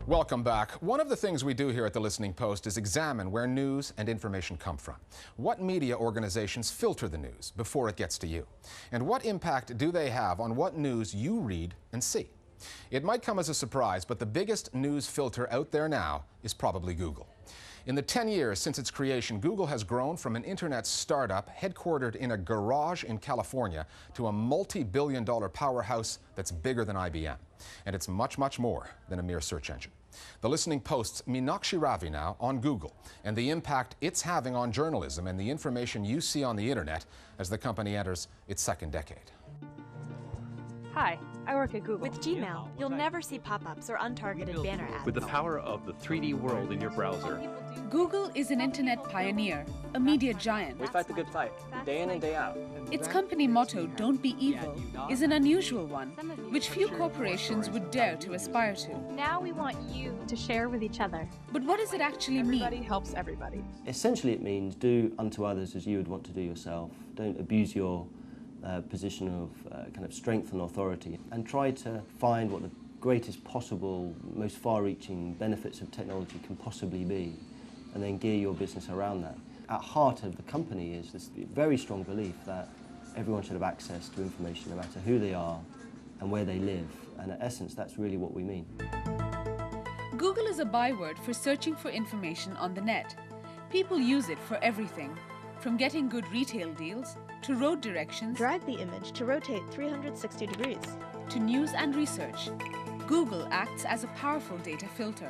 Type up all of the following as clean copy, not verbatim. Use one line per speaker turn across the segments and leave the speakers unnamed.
Welcome back. One of the things we do here at the Listening Post is examine where news and information come from. What media organizations filter the news before it gets to you? And what impact do they have on what news you read and see? It might come as a surprise, but the biggest news filter out there now is probably Google. In the 10 years since its creation, Google has grown from an internet startup headquartered in a garage in California to a multi-billion-dollar powerhouse that's bigger than IBM. And it's much, much more than a mere search engine. The Listening Post's Meenakshi Ravi now on Google and the impact it's having on journalism and the information you see on the internet as the company enters its second decade.
Hi, I work at Google.
With Gmail, you'll never see pop-ups or untargeted banner ads.
With the power of the 3D world in your browser.
Google is an internet pioneer, a media giant.
We fight the good fight, day in and day out.
Its company motto, "Don't be evil," is an unusual one, which few corporations would dare to aspire to.
Now we want you to share with each other.
But what does it actually mean?
Everybody helps everybody.
Essentially, it means do unto others as you would want to do yourself. Don't abuse your position of kind of strength and authority, and try to find what the greatest possible, most far-reaching benefits of technology can possibly be, and then gear your business around that. At heart of the company is this very strong belief that everyone should have access to information no matter who they are and where they live, and in essence that's really what we mean.
Google is a byword for searching for information on the net. People use it for everything, from getting good retail deals, to road directions,
Drag the image to rotate 360 degrees.
to news and research. Google acts as a powerful data filter.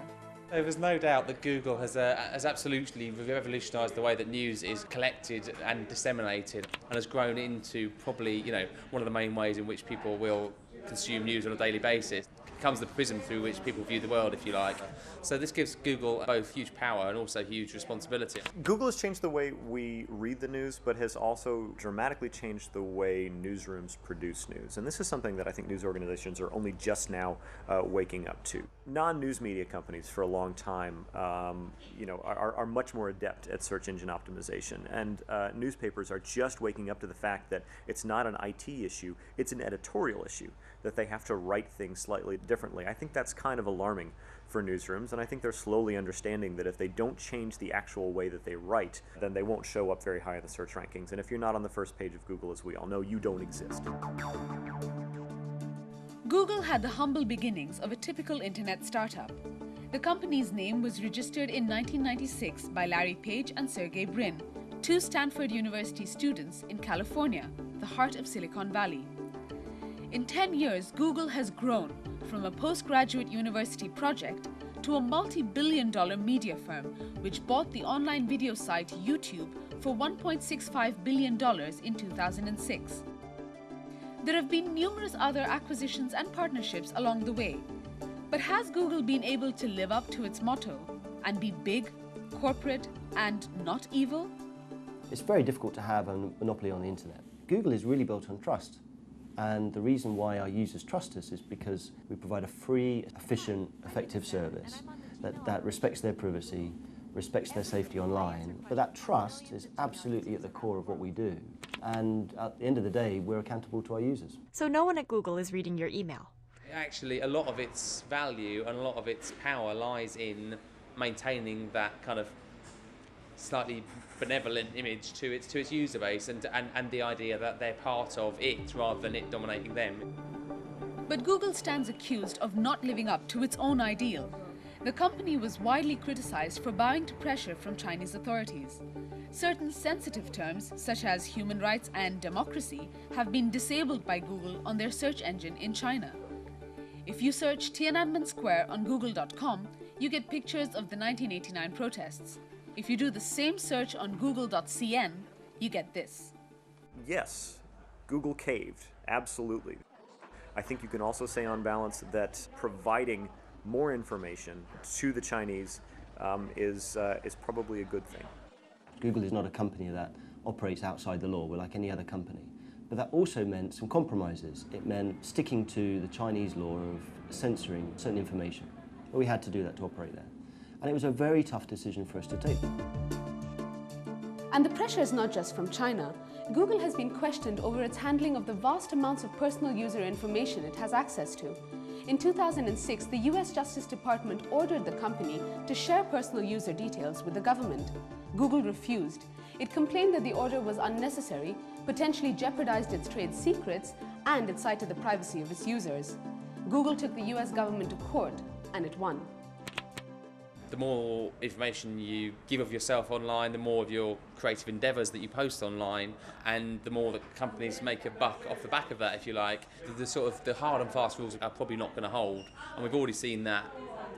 There's no doubt that Google has absolutely revolutionised the way that news is collected and disseminated, and has grown into probably, one of the main ways in which people will consume news on a daily basis. It becomes the prism through which people view the world, if you like. So this gives Google both huge power and also huge responsibility.
Google has changed the way we read the news, but has also dramatically changed the way newsrooms produce news. And this is something that I think news organizations are only just now waking up to. Non-news media companies for a long time are much more adept at search engine optimization. And newspapers are just waking up to the fact that it's not an IT issue, it's an editorial issue, that they have to write things slightly differently. I think that's kind of alarming for newsrooms, and I think they're slowly understanding that if they don't change the actual way that they write, then they won't show up very high in the search rankings. And if you're not on the first page of Google, as we all know, you don't exist.
Google had the humble beginnings of a typical internet startup. The company's name was registered in 1996 by Larry Page and Sergey Brin, two Stanford University students in California, the heart of Silicon Valley. In 10 years, Google has grown from a postgraduate university project to a multi-billion-dollar media firm, which bought the online video site YouTube for $1.65 billion in 2006. There have been numerous other acquisitions and partnerships along the way. But has Google been able to live up to its motto and be big, corporate, and not evil?
It's very difficult to have a monopoly on the internet. Google is really built on trust. And the reason why our users trust us is because we provide a free, efficient, effective service that respects their privacy, respects their safety online. But that trust is absolutely at the core of what we do. And at the end of the day, we're accountable to our users.
So no one at Google is reading your email.
Actually, a lot of its value and a lot of its power lies in maintaining that kind of slightly benevolent image to its user base and the idea that they're part of it rather than it dominating them.
But Google stands accused of not living up to its own ideal. The company was widely criticized for bowing to pressure from Chinese authorities. Certain sensitive terms, such as human rights and democracy, have been disabled by Google on their search engine in China. If you search Tiananmen Square on Google.com, you get pictures of the 1989 protests. If you do the same search on Google.cn, you get this.
Yes, Google caved, absolutely. I think you can also say on balance that providing more information to the Chinese is probably a good thing.
Google is not a company that operates outside the law. We're like any other company. But that also meant some compromises. It meant sticking to the Chinese law of censoring certain information. But we had to do that to operate there. And it was a very tough decision for us to take.
And the pressure is not just from China. Google has been questioned over its handling of the vast amounts of personal user information it has access to. In 2006, the US Justice Department ordered the company to share personal user details with the government. Google refused. It complained that the order was unnecessary, potentially jeopardized its trade secrets, and it cited the privacy of its users. Google took the US government to court, and it won.
The more information you give of yourself online, the more of your creative endeavours that you post online, and the more that companies make a buck off the back of that, if you like. The hard and fast rules are probably not going to hold, and we've already seen that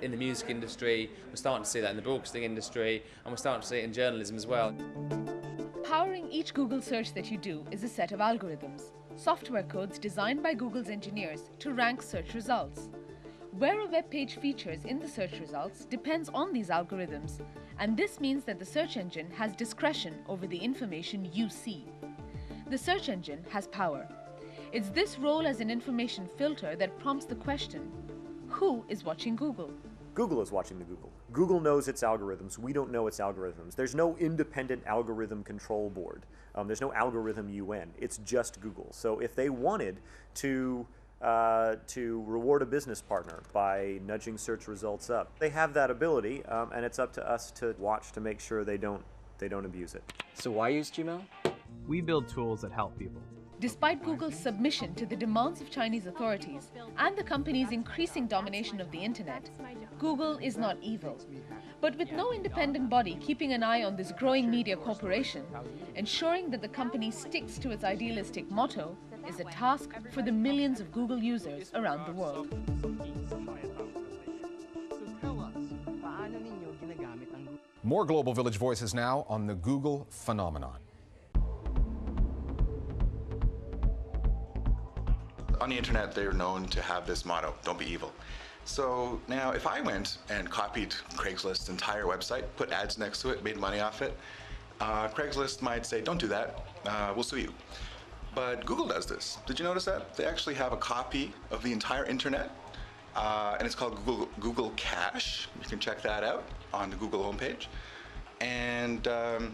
in the music industry, we're starting to see that in the broadcasting industry, and we're starting to see it in journalism as well.
Powering each Google search that you do is a set of algorithms, software codes designed by Google's engineers to rank search results. Where a web page features in the search results depends on these algorithms, and this means that the search engine has discretion over the information you see. The search engine has power. It's this role as an information filter that prompts the question, who is watching Google?
Google is watching the Google. Google knows its algorithms. We don't know its algorithms. There's no independent algorithm control board. There's no algorithm UN. It's just Google. So if they wanted to reward a business partner by nudging search results up, they have that ability, and it's up to us to watch to make sure they don't abuse it.
So why use Gmail?
We build tools that help people.
Despite Google's submission to the demands of Chinese authorities and the company's increasing domination of the internet, Google is not evil. But with no independent body keeping an eye on this growing media corporation, ensuring that the company sticks to its idealistic motto is a task for the millions of Google users around the world.
More Global Village Voices now on the Google phenomenon.
On the internet, they're known to have this motto, don't be evil. So now if I went and copied Craigslist's entire website, put ads next to it, made money off it, Craigslist might say, don't do that, we'll sue you. But Google does this. Did you notice that? They actually have a copy of the entire internet, and it's called Google Cache. You can check that out on the Google homepage. And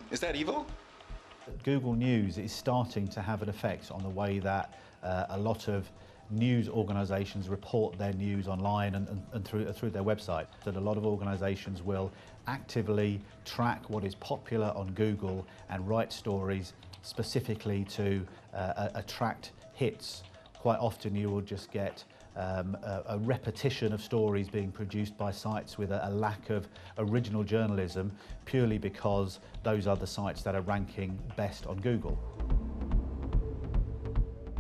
is that evil?
Google News is starting to have an effect on the way that a lot of news organisations report their news online and through their website. That a lot of organisations will actively track what is popular on Google and write stories specifically to attract hits. Quite often you will just get a repetition of stories being produced by sites with a lack of original journalism, purely because those are the sites that are ranking best on Google.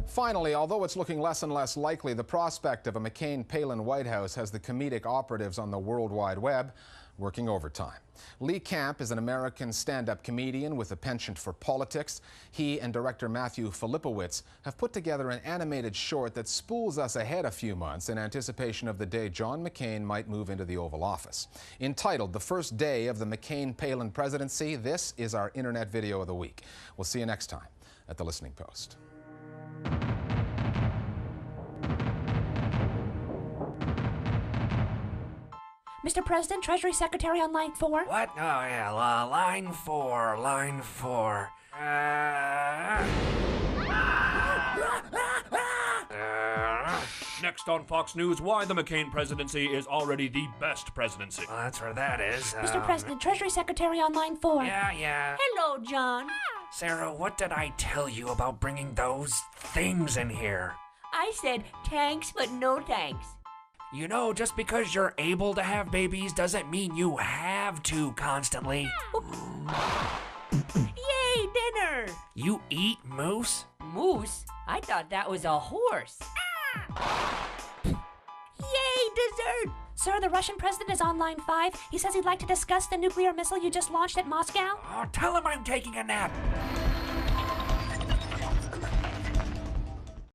Finally, although it's looking less and less likely, the prospect of a McCain-Palin White House has the comedic operatives on the World Wide Web working overtime. Lee Camp is an American stand-up comedian with a penchant for politics. He and director Matthew Filipowicz have put together an animated short that spools us ahead a few months in anticipation of the day John McCain might move into the Oval Office. Entitled The First Day of the McCain-Palin Presidency, this is our Internet Video of the Week. We'll see you next time at The Listening Post.
Mr. President, Treasury Secretary on line 4.
What? Oh, yeah, line 4, line 4.
Next on Fox News, why the McCain presidency is already the best presidency.
Well, that's where that is.
Mr. President, Treasury Secretary on line 4.
Yeah.
Hello, John.
Sarah, what did I tell you about bringing those things in here?
I said thanks, but no thanks.
You know, just because you're able to have babies doesn't mean you have to constantly.
Yay, dinner!
You eat moose?
Moose? I thought that was a horse. Yay, dessert! Sir, the Russian president is on line 5. He says he'd like to discuss the nuclear missile you just launched at Moscow.
Oh, tell him I'm taking a nap.